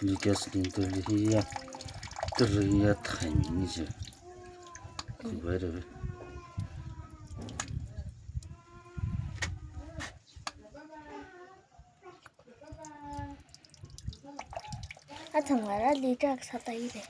Lucas Lintolia, Tria Trinise. Whatever. 정말 리작 사다 이래.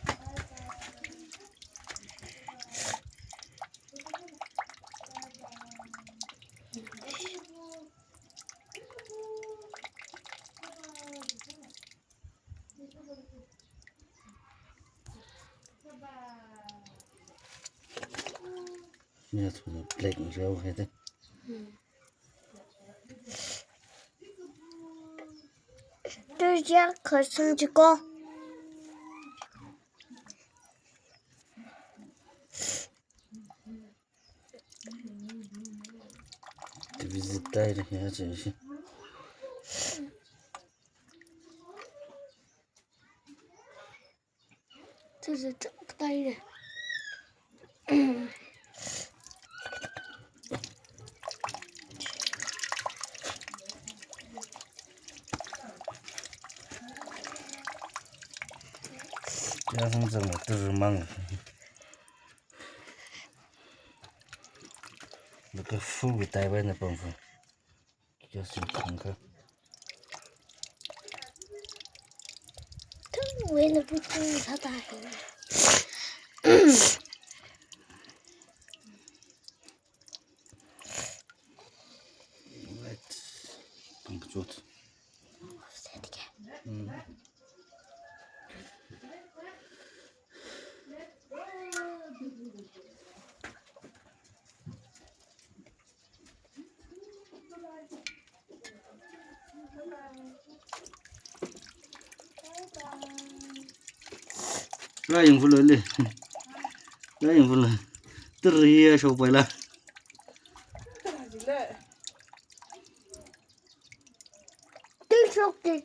Nè thôi, black rau hết đấy. 뚜지야 걸승 주고. Thì visitar ya chứ. 这是这不大一点。家乡怎么都是忙？那个富给台湾的功夫，就是看看。他为了不注意他打人。Kan gezot. Ra yung fulo le. Ra yung fulo. Terhiya show pala. 뜰속들.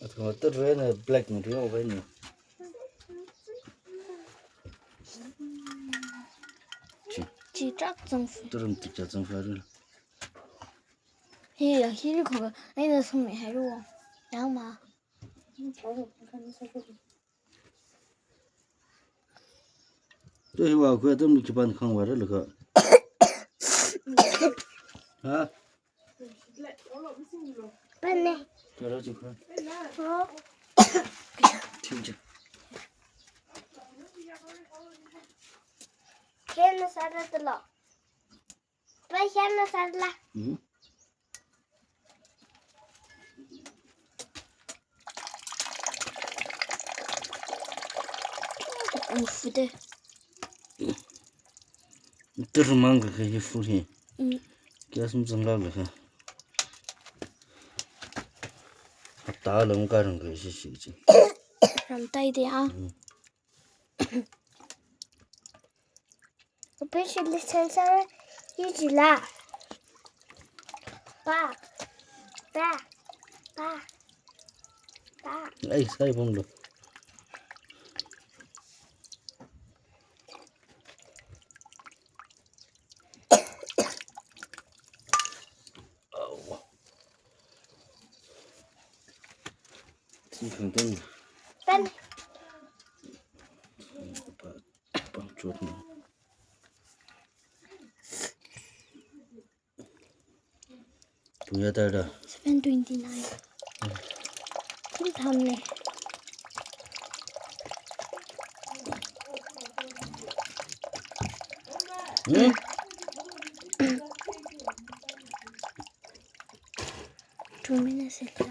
Atau terhiya black nih dia apa ini? 지작 정수. Terus kita cengkar. 힐 그거 아니 손이 해로. 양마. Tôi vào quê tôi chụp ảnh không vào đó được rồi. Hả? 빨리. Cho đó chụp không? Thiếu chưa? 걔는 살아들어. 빨리 걔는 살라. Ừ. 우프대. Terus mang cái phun hi. Kia sum zangla được ha. Ta lồng cả rừng cái gì chứ. làm tay đi à. 오피셜리 센서를 유지라. 빠. Ấy sai bông được. Xin khẳng tên. 빨리. Bằng chuột này. Punya tada. 729. 좀 닿네. 응? 좀 미네스다.